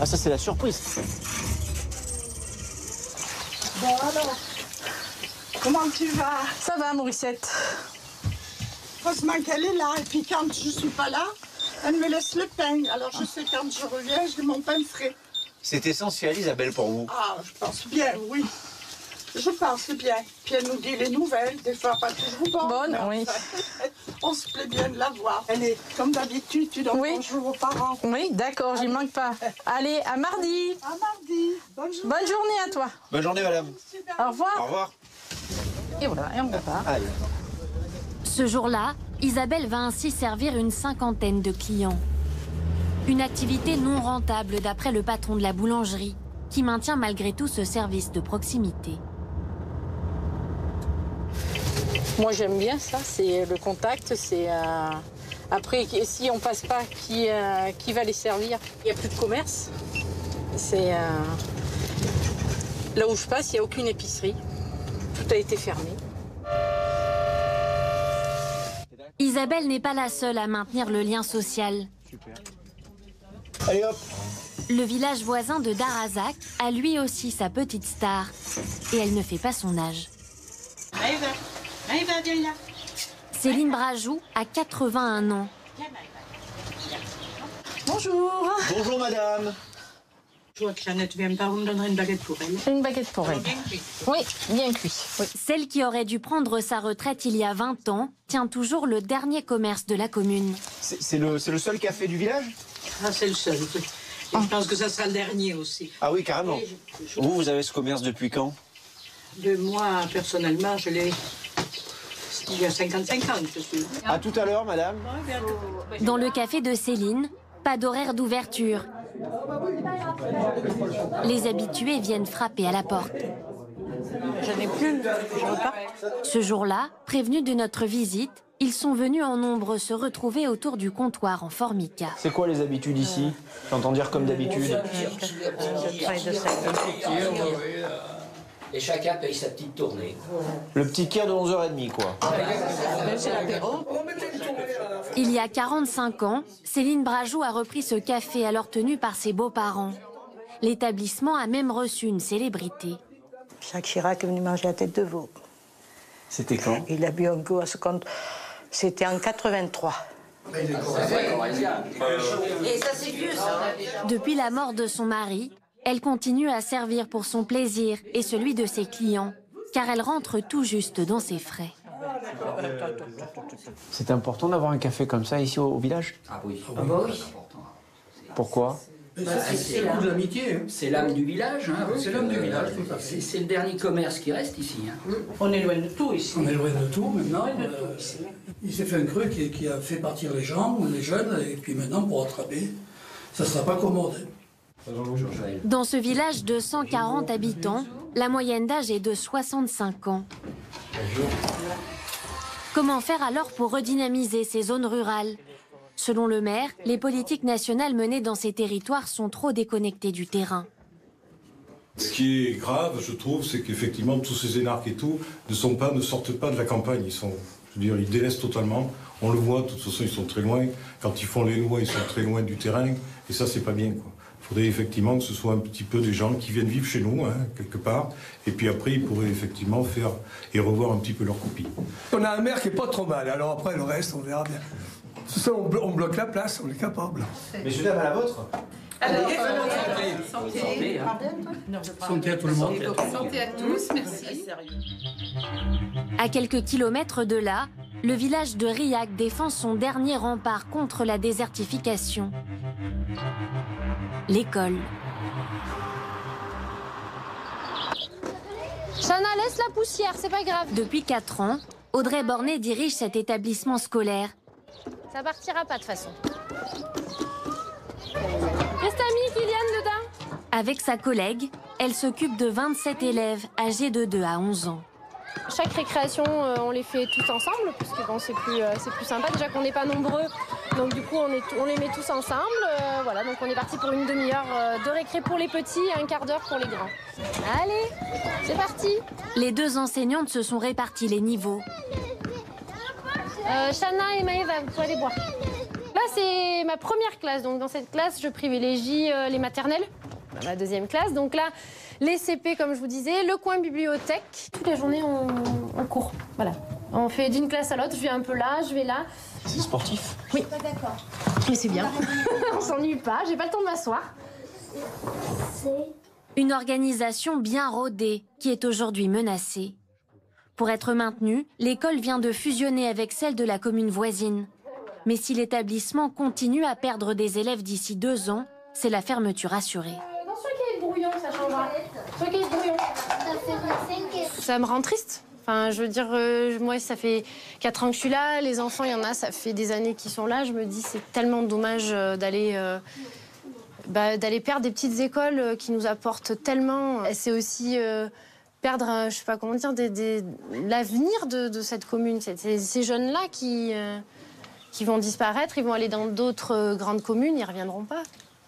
Ah, ça, c'est la surprise. Bon, alors, comment tu vas? Ça va, Mauricette. Heureusement qu'elle est là, et puis quand je suis pas là, elle me laisse le pain. Alors je sais quand je reviens, j'ai mon pain frais. C'est essentiel, Isabelle, pour vous? Ah, je pense bien, oui. Je pense bien. Puis elle nous dit les nouvelles, des fois pas toujours bonnes. Oui. Enfin, on se plaît bien de la voir. Elle est, comme d'habitude, tu donnes bonjour aux parents. Oui, d'accord, j'y manque pas. Allez, à mardi. À mardi. Bonne journée. Bonne journée à toi. Bonne journée, madame. Au revoir. Au revoir. Et voilà, et on repart. Allez. Ce jour-là, Isabelle va ainsi servir une 50aine de clients. Une activité non rentable d'après le patron de la boulangerie, qui maintient malgré tout ce service de proximité. Moi j'aime bien ça, c'est le contact, c'est après si on passe pas, qui va les servir? Il n'y a plus de commerce. C'est là où je passe, il n'y a aucune épicerie. Tout a été fermé. Isabelle n'est pas la seule à maintenir le lien social. Super. Allez hop. Le village voisin de Darazac a lui aussi sa petite star. Et elle ne fait pas son âge. Céline Brajou a 81 ans. Bonjour. Bonjour, madame. Je vois que Jeannette vient pas, vous me donnerez une baguette pour elle. Une baguette pour elle. Oui, bien cuit. Oui. Celle qui aurait dû prendre sa retraite il y a 20 ans tient toujours le dernier commerce de la commune. C'est le seul café du village? Ah, c'est le seul. Et je pense que ça sera le dernier aussi. Ah oui, carrément. Vous avez ce commerce depuis quand? Moi, personnellement, je l'ai... Il y a 55 ans, je suis. À tout à l'heure, madame. Dans le café de Céline, pas d'horaire d'ouverture. Les habitués viennent frapper à la porte. J'en ai plus, je repars. Ce jour-là, prévenus de notre visite, ils sont venus en nombre se retrouver autour du comptoir en formica. C'est quoi les habitudes ici? J'entends dire comme d'habitude. Et chacun paye sa petite tournée. Le petit tiers de 11h30, quoi. Il y a 45 ans, Céline Brajou a repris ce café alors tenu par ses beaux-parents. L'établissement a même reçu une célébrité. Jacques Chirac est venu manger la tête de veau. C'était quand? Il a bu un coup à ce compte. C'était en 83. Et ça, c'est vieux, ça. Depuis la mort de son mari, elle continue à servir pour son plaisir et celui de ses clients, car elle rentre tout juste dans ses frais. C'est important d'avoir un café comme ça ici au village? Ah oui. Ah bah oui. Pourquoi? C'est l'âme de l'amitié. C'est l'âme du village. Hein. C'est l'âme du village. C'est le dernier commerce qui reste ici. Hein. On est loin de tout ici. On est loin de tout maintenant. Il s'est fait un creux qui a fait partir les gens, les jeunes, et puis maintenant pour rattraper, ça ne sera pas commode. Dans ce village de 140 habitants, la moyenne d'âge est de 65 ans. Comment faire alors pour redynamiser ces zones rurales? Selon le maire, les politiques nationales menées dans ces territoires sont trop déconnectées du terrain. Ce qui est grave, je trouve, c'est qu'effectivement, tous ces énarques et tout ne sortent pas de la campagne. Ils délaissent totalement. On le voit, de toute façon, ils sont très loin. Quand ils font les lois, ils sont très loin du terrain. Et ça, c'est pas bien, quoi. Il faudrait effectivement que ce soit un petit peu des gens qui viennent vivre chez nous, hein, quelque part. Et puis après, ils pourraient effectivement faire et revoir un petit peu leur copie. On a un maire qui est pas trop mal. Alors après, le reste, on verra bien. C'est ça, on bloque la place, on est capable. Messieurs, dames, à la vôtre. Santé à tout le monde. Santé à tous, merci. À quelques kilomètres de là, le village de Riac défend son dernier rempart contre la désertification. L'école. Chana, laisse la poussière, c'est pas grave. Depuis 4 ans, Audrey Bornet dirige cet établissement scolaire. Ça partira pas de toute façon. Qu'est-ce que t'as mis, Kylian, dedans? Avec sa collègue, elle s'occupe de 27 élèves âgés de 2 à 11 ans. Chaque récréation, on les fait tous ensemble, parce que bon, c'est plus sympa. Déjà qu'on n'est pas nombreux, donc du coup, on les met tous ensemble. Voilà, donc on est parti pour une demi-heure de récré pour les petits et un quart d'heure pour les grands. Allez, c'est parti. Les 2 enseignantes se sont répartis les niveaux. Chana et Maëva, vous pouvez aller boire. Là, c'est ma première classe, donc dans cette classe, je privilégie les maternelles. Ma deuxième classe, donc là, les CP, comme je vous disais, le coin bibliothèque. Toute la journée, on court. Voilà. On fait d'une classe à l'autre, je vais un peu là, je vais là. C'est sportif? Oui. D'accord. Mais c'est bien. On s'ennuie pas, j'ai pas le temps de m'asseoir. Une organisation bien rodée qui est aujourd'hui menacée. Pour être maintenue, l'école vient de fusionner avec celle de la commune voisine. Mais si l'établissement continue à perdre des élèves d'ici 2 ans, c'est la fermeture assurée. Dans celui qui est brouillon, ça changera. Celui qui est brouillon. Ça me rend triste. Enfin, je veux dire, moi, ça fait 4 ans que je suis là. Les enfants, il y en a, ça fait des années qu'ils sont là. Je me dis, c'est tellement dommage d'aller perdre des petites écoles qui nous apportent tellement. C'est aussi perdre, je sais pas comment dire, l'avenir de cette commune. C'est ces jeunes-là qui vont disparaître, ils vont aller dans d'autres grandes communes, ils ne reviendront pas.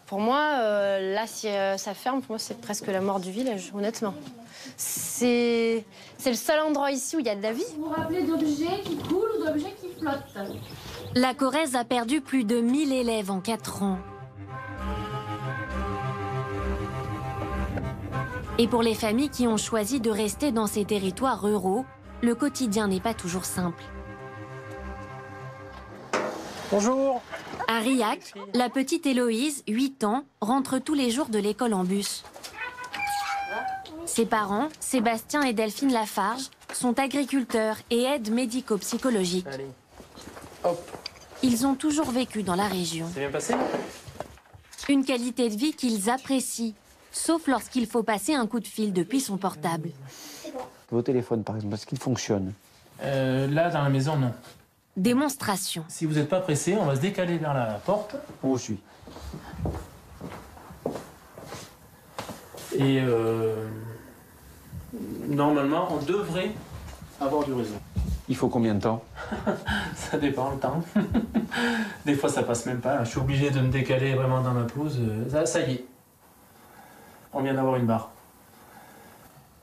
Pour moi, là, si ça ferme, pour moi, c'est presque la mort du village, honnêtement. C'est le seul endroit ici où il y a de la vie. Vous vous rappelez d'objets qui coulent ou d'objets qui flottent? La Corrèze a perdu plus de 1000 élèves en 4 ans. Et pour les familles qui ont choisi de rester dans ces territoires ruraux, le quotidien n'est pas toujours simple. Bonjour. À Riac, la petite Héloïse, 8 ans, rentre tous les jours de l'école en bus. Ses parents, Sébastien et Delphine Lafarge, sont agriculteurs et aides médico-psychologiques. Ils ont toujours vécu dans la région. C'est bien passé ? Une qualité de vie qu'ils apprécient, sauf lorsqu'il faut passer un coup de fil depuis son portable. Vos téléphones, par exemple, est-ce qu'ils fonctionnent? Là, dans la maison, non. Démonstration. Si vous n'êtes pas pressé, on va se décaler vers la porte. On vous suit. Et normalement, on devrait avoir du réseau. Il faut combien de temps? Ça dépend le temps. Des fois, ça passe même pas. Je suis obligé de me décaler vraiment dans ma pelouse. Ça y est. On vient d'avoir une barre.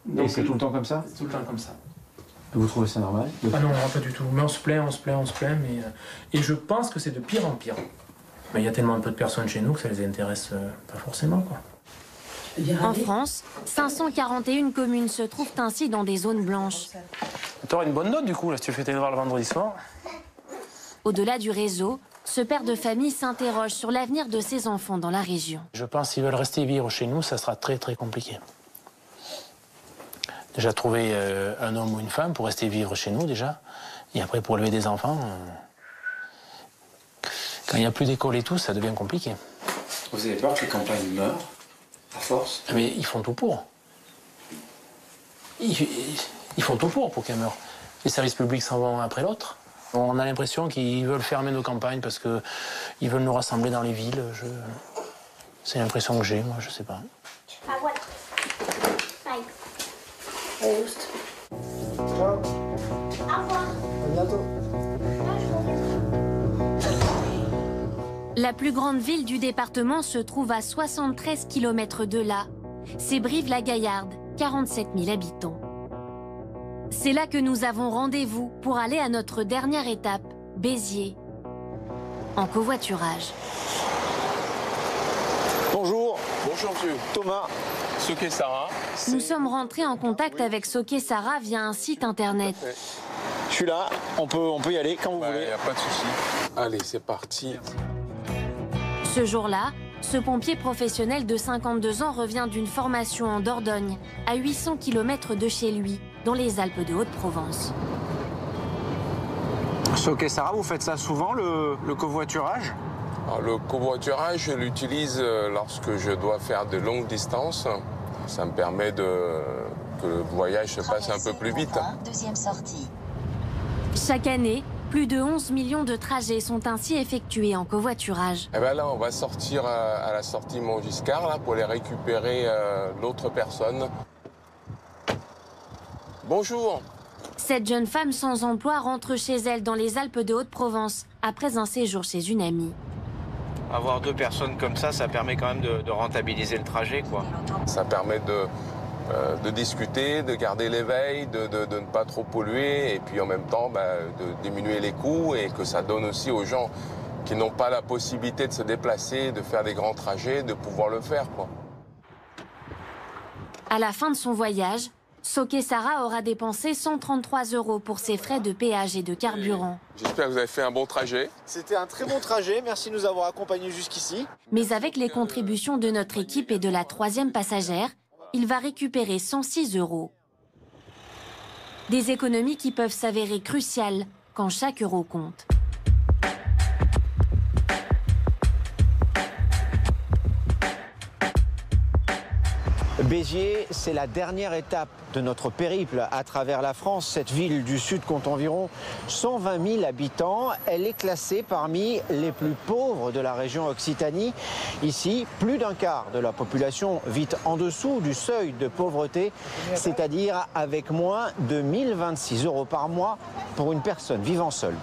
Donc, et c'est tout le temps comme ça? C'est tout le temps comme ça. Vous trouvez ça normal? Ah non, pas du tout. Mais on se plaint. Mais, et je pense que c'est de pire en pire. Mais il y a tellement peu de personnes chez nous que ça les intéresse pas forcément, quoi. En France, 541 communes se trouvent ainsi dans des zones blanches. T'auras une bonne note du coup, là, si tu fais tes devoirs le vendredi soir. Au-delà du réseau, ce père de famille s'interroge sur l'avenir de ses enfants dans la région. Je pense qu'ils veulent rester vivre chez nous, ça sera très très compliqué. Déjà trouver un homme ou une femme pour rester vivre chez nous déjà. Et après pour élever des enfants, quand il n'y a plus d'école et tout, ça devient compliqué. Vous avez peur que les campagnes meurent à force? Mais ils font tout pour. Ils font tout pour qu'elles meurent. Les services publics s'en vont après l'autre. On a l'impression qu'ils veulent fermer nos campagnes parce qu'ils veulent nous rassembler dans les villes. C'est l'impression que j'ai, moi, je sais pas. Ah voilà. Bye. Ciao. Au revoir. À bientôt. La plus grande ville du département se trouve à 73 km de là. C'est Brive-la-Gaillarde, 47 000 habitants. C'est là que nous avons rendez-vous pour aller à notre dernière étape, Béziers, en covoiturage. Bonjour. Bonjour monsieur. Thomas. Soké Sarah. Nous sommes rentrés en contact avec Soké Sarah via un site internet. Je suis là, on peut y aller quand vous voulez. Il n'y a pas de souci. Allez, c'est parti. Ce jour-là, ce pompier professionnel de 52 ans revient d'une formation en Dordogne, à 800 km de chez lui, dans les Alpes de Haute-Provence. Soké Sarah, vous faites ça souvent, le covoiturage? Alors, le covoiturage, je l'utilise lorsque je dois faire de longues distances. Ça me permet que le voyage se passe un peu plus vite. Deuxième sortie. Chaque année, plus de 11 millions de trajets sont ainsi effectués en covoiturage. Et ben là, on va sortir à la sortie Montgiscard là, pour aller récupérer l'autre personne. Bonjour. Cette jeune femme sans emploi rentre chez elle dans les Alpes de Haute-Provence après un séjour chez une amie. Avoir deux personnes comme ça permet quand même de rentabiliser le trajet, quoi. Ça permet de discuter, de garder l'éveil, de ne pas trop polluer et puis en même temps de diminuer les coûts et que ça donne aussi aux gens qui n'ont pas la possibilité de se déplacer, de faire des grands trajets, de pouvoir le faire, quoi. À la fin de son voyage, Soké Sarah aura dépensé 133 € pour ses frais de péage et de carburant. J'espère que vous avez fait un bon trajet. C'était un très bon trajet, merci de nous avoir accompagnés jusqu'ici. Mais avec les contributions de notre équipe et de la troisième passagère, il va récupérer 106 €. Des économies qui peuvent s'avérer cruciales quand chaque euro compte. Béziers, c'est la dernière étape de notre périple à travers la France. Cette ville du Sud compte environ 120 000 habitants. Elle est classée parmi les plus pauvres de la région Occitanie. Ici, plus d'un quart de la population vit en dessous du seuil de pauvreté, c'est-à-dire avec moins de 1 026 € par mois pour une personne vivant seule.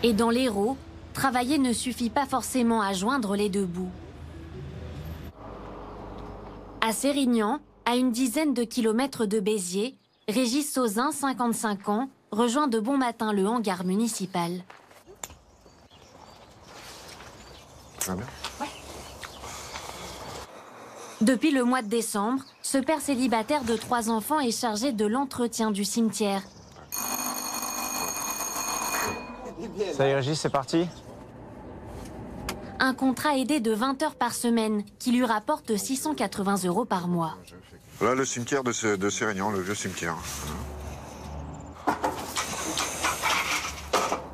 Et dans l'Hérault, travailler ne suffit pas forcément à joindre les deux bouts. À Sérignan, à une dizaine de kilomètres de Béziers, Régis Sauzin, 55 ans, rejoint de bon matin le hangar municipal. Depuis le mois de décembre, ce père célibataire de 3 enfants est chargé de l'entretien du cimetière. Ça y est, Régis, c'est parti. Un contrat aidé de 20 heures par semaine qui lui rapporte 680 € par mois. Là, le cimetière de Sérignan, le vieux cimetière.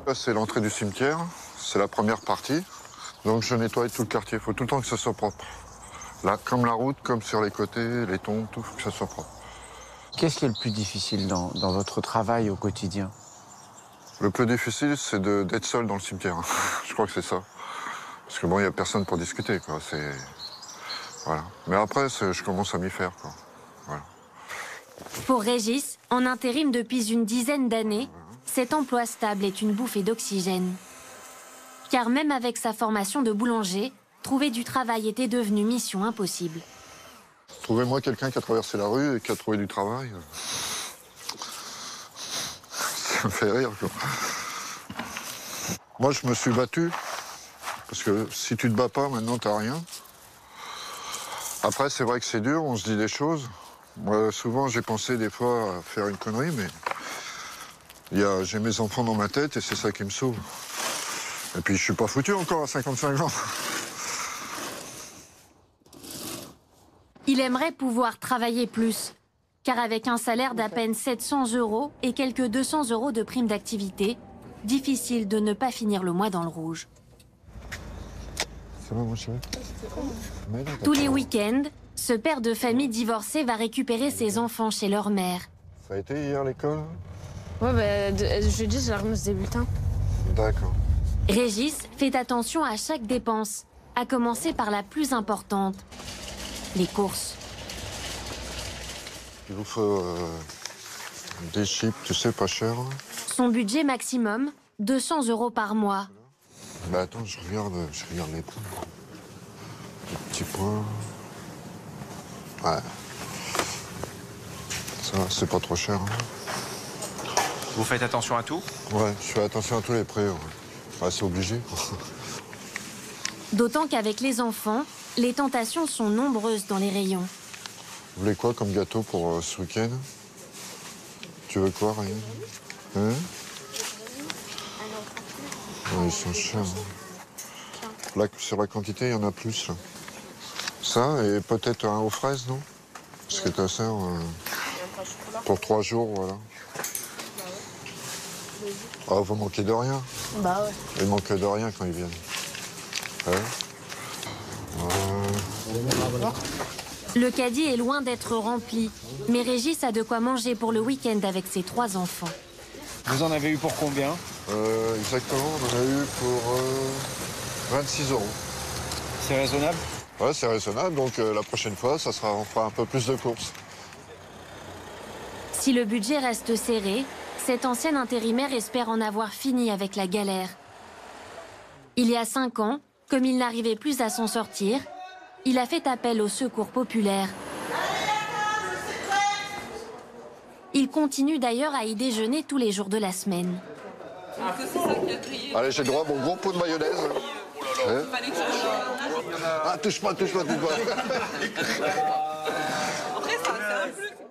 Là, c'est l'entrée du cimetière. C'est la première partie. Donc, je nettoie tout le quartier. Il faut tout le temps que ça soit propre. Là, comme la route, comme sur les côtés, les tombes, tout, il faut que ça soit propre. Qu'est-ce qui est le plus difficile dans votre travail au quotidien? Le plus difficile, c'est d'être seul dans le cimetière. Je crois que c'est ça. Parce que bon, il n'y a personne pour discuter, quoi. Voilà. Mais après, je commence à m'y faire, quoi. Voilà. Pour Régis, en intérim depuis une dizaine d'années, cet emploi stable est une bouffée d'oxygène. Car même avec sa formation de boulanger, trouver du travail était devenu mission impossible. Trouvez-moi quelqu'un qui a traversé la rue et qui a trouvé du travail. Ça me fait rire, quoi. Moi, je me suis battu. Parce que si tu te bats pas, maintenant, t'as rien. Après, c'est vrai que c'est dur, on se dit des choses. Moi, souvent, j'ai pensé des fois à faire une connerie, mais j'ai mes enfants dans ma tête et c'est ça qui me sauve. Et puis, je suis pas foutu encore à 55 ans. Il aimerait pouvoir travailler plus, car avec un salaire d'à peine 700 € et quelques 200 € de prime d'activité, difficile de ne pas finir le mois dans le rouge. Tous les week-ends, ce père de famille divorcé va récupérer ses enfants chez leur mère. Ça a été hier l'école? Ouais, jeudi, j'ai la remise des bulletins. D'accord. Régis fait attention à chaque dépense, à commencer par la plus importante, les courses. Il vous faut des chips, tu sais, pas cher. Son budget maximum, 200 € par mois. Bah attends, je regarde les points. Les petits points. Ouais. Ça, c'est pas trop cher. Hein. Vous faites attention à tout? Ouais, je fais attention à tous les prix. Ouais. Ouais, c'est obligé. D'autant qu'avec les enfants, les tentations sont nombreuses dans les rayons. Vous voulez quoi comme gâteau pour ce week-end? Tu veux quoi, Ryan? Hein? Ouais, ils sont chers. Là, sur la quantité, il y en a plus. Là. Ça, et peut-être un aux fraises, non? Parce que ta sœur, pour 3 jours, voilà. Ah, vous manquez de rien? Bah ouais. Ils manquent de rien quand ils viennent. Ouais. Le caddie est loin d'être rempli, mais Régis a de quoi manger pour le week-end avec ses 3 enfants. Vous en avez eu pour combien? Exactement, on en a eu pour 26 €. C'est raisonnable? Ouais, c'est raisonnable, donc la prochaine fois, on fera un peu plus de courses. Si le budget reste serré, cet ancien intérimaire espère en avoir fini avec la galère. Il y a 5 ans, comme il n'arrivait plus à s'en sortir, il a fait appel au secours populaire. Il continue d'ailleurs à y déjeuner tous les jours de la semaine. Allez, j'ai le droit à mon gros pot de mayonnaise. Hein? Ah, touche pas.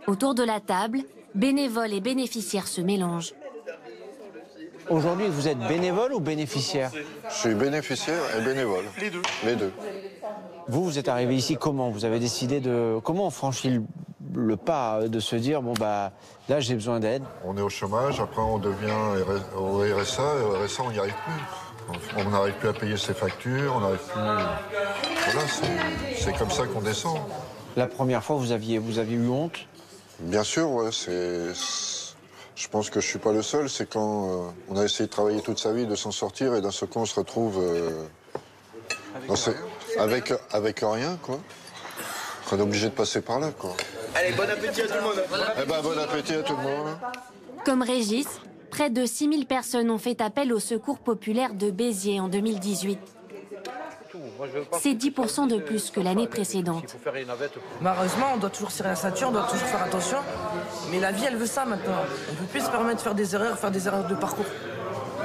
Autour de la table, bénévoles et bénéficiaires se mélangent. Aujourd'hui, vous êtes bénévole ou bénéficiaire? Je suis bénéficiaire et bénévole. Les deux. Les deux. Vous êtes arrivé ici comment? Vous avez décidé de... Comment on franchit le pas de se dire, bon, bah, là, j'ai besoin d'aide? On est au chômage, après on devient au RSA, et au RSA, on n'y arrive plus. On n'arrive plus à payer ses factures, on n'arrive plus... Voilà, c'est comme ça qu'on descend. La première fois, vous aviez eu honte? Bien sûr, ouais, je pense que je suis pas le seul, c'est quand on a essayé de travailler toute sa vie, de s'en sortir, et d'un seul coup, on se retrouve avec rien, quoi. On est obligé de passer par là, quoi. Allez, bon appétit à tout le monde. Eh ben, bon appétit à tout le monde. Comme Régis, près de 6000 personnes ont fait appel au secours populaire de Béziers en 2018. C'est 10% de plus que l'année précédente. Malheureusement, on doit toujours serrer la ceinture, on doit toujours faire attention. Mais la vie, elle veut ça maintenant. On ne peut plus se permettre de faire des erreurs de parcours.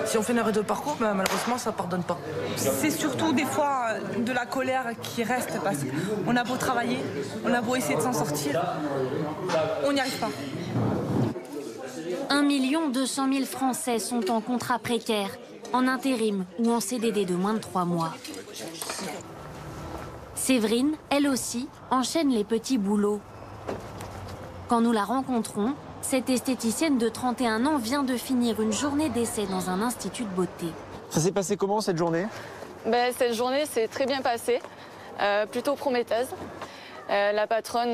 Si on fait une erreur de parcours, ben, malheureusement, ça ne pardonne pas. C'est surtout des fois de la colère qui reste parce qu'on a beau travailler, on a beau essayer de s'en sortir, on n'y arrive pas. 1 200 000 Français sont en contrat précaire, en intérim ou en CDD de moins de 3 mois. Séverine, elle aussi, enchaîne les petits boulots. Quand nous la rencontrons, cette esthéticienne de 31 ans vient de finir une journée d'essai dans un institut de beauté. Ça s'est passé comment cette journée? Cette journée s'est très bien passée, plutôt prometteuse. La patronne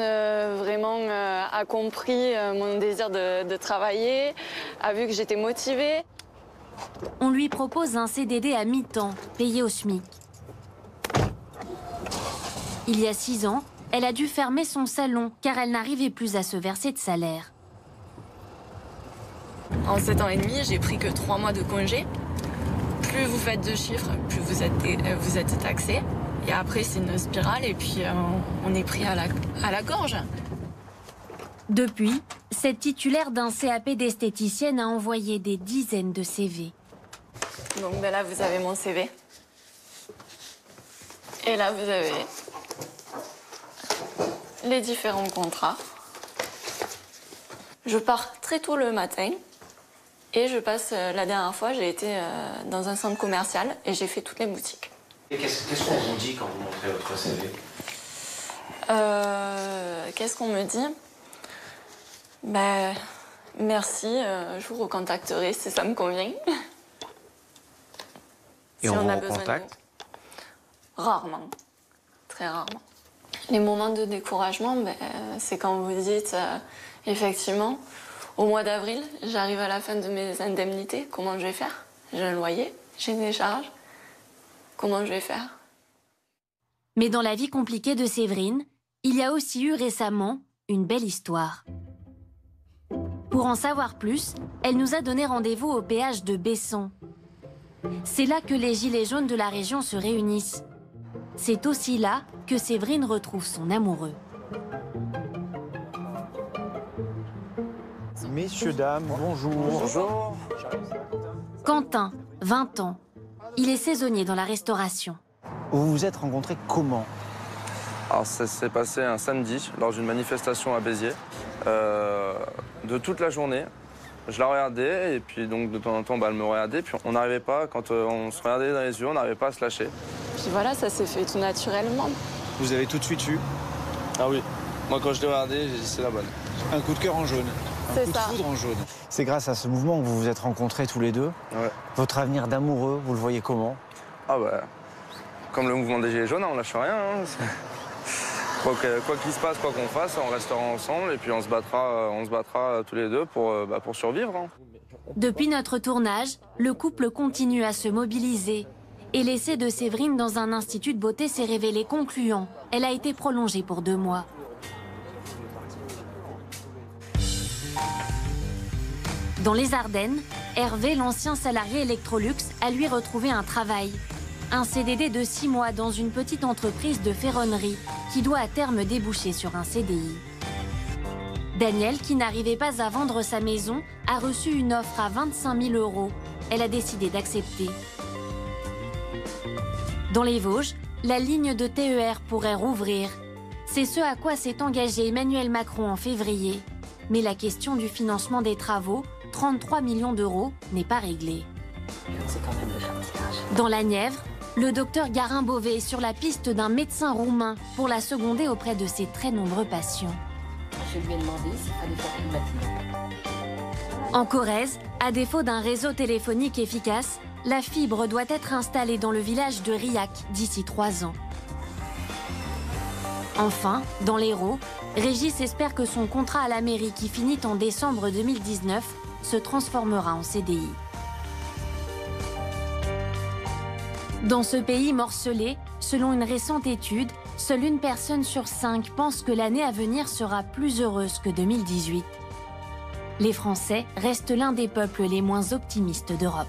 vraiment a compris mon désir de travailler, a vu que j'étais motivée. On lui propose un CDD à mi-temps, payé au SMIC. Il y a 6 ans, elle a dû fermer son salon car elle n'arrivait plus à se verser de salaire. En 7 ans et demi, j'ai pris que 3 mois de congé. Plus vous faites de chiffres, plus vous êtes taxé. Et après, c'est une spirale et puis on est pris à la gorge. Depuis, cette titulaire d'un CAP d'esthéticienne a envoyé des dizaines de CV. Donc là, vous avez mon CV. Et là, vous avez les différents contrats. Je pars très tôt le matin et je passe, la dernière fois, j'ai été dans un centre commercial et j'ai fait toutes les boutiques. Et qu'est-ce qu'on vous dit quand vous montrez votre CV? Qu'est-ce qu'on me dit? Merci, je vous recontacterai si ça me convient. Et si on vous recontacte? Rarement, très rarement. Les moments de découragement, c'est quand vous dites, effectivement, au mois d'avril, j'arrive à la fin de mes indemnités, comment je vais faire? J'ai un loyer, j'ai des charges, comment je vais faire? Mais dans la vie compliquée de Séverine, il y a aussi eu récemment une belle histoire. Pour en savoir plus, elle nous a donné rendez-vous au péage de Bessan. C'est là que les gilets jaunes de la région se réunissent. C'est aussi là que Séverine retrouve son amoureux. Messieurs, dames, bonjour. Bonjour. Quentin, 20 ans. Il est saisonnier dans la restauration. Vous vous êtes rencontrés comment? Alors ça s'est passé un samedi lors d'une manifestation à Béziers. De toute la journée, je la regardais et puis donc de temps en temps elle me regardait. Puis on n'arrivait pas, quand on se regardait dans les yeux, on n'arrivait pas à se lâcher. Puis voilà, ça s'est fait tout naturellement. Vous avez tout de suite eu? Ah oui, moi quand je l'ai regardé, j'ai dit c'est la bonne. Un coup de cœur en jaune. Un coup de foudre en jaune. C'est grâce à ce mouvement que vous vous êtes rencontrés tous les deux. Ouais. Votre avenir d'amoureux, vous le voyez comment? Ah comme le mouvement des Gilets jaunes, on lâche rien. Quoi qu'il se passe, quoi qu'on fasse, on restera ensemble et puis on se battra tous les deux pour survivre. Depuis notre tournage, le couple continue à se mobiliser. Et l'essai de Séverine dans un institut de beauté s'est révélé concluant. Elle a été prolongée pour 2 mois. Dans les Ardennes, Hervé, l'ancien salarié Electrolux, a lui retrouvé un travail. Un CDD de 6 mois dans une petite entreprise de ferronnerie qui doit à terme déboucher sur un CDI. Daniel, qui n'arrivait pas à vendre sa maison, a reçu une offre à 25 000 €. Elle a décidé d'accepter. Dans les Vosges, la ligne de TER pourrait rouvrir. C'est ce à quoi s'est engagé Emmanuel Macron en février. Mais la question du financement des travaux, 33 millions d'euros, n'est pas réglée. Dans la Nièvre, le docteur Garin-Beauvais est sur la piste d'un médecin roumain pour la seconder auprès de ses très nombreux patients. Je lui ai demandé s'il fallait faire une matinée. En Corrèze, à défaut d'un réseau téléphonique efficace, la fibre doit être installée dans le village de Riac d'ici 3 ans. Enfin, dans l'Hérault, Régis espère que son contrat à la mairie qui finit en décembre 2019 se transformera en CDI. Dans ce pays morcelé, selon une récente étude, seule une personne sur 5 pense que l'année à venir sera plus heureuse que 2018. Les Français restent l'un des peuples les moins optimistes d'Europe.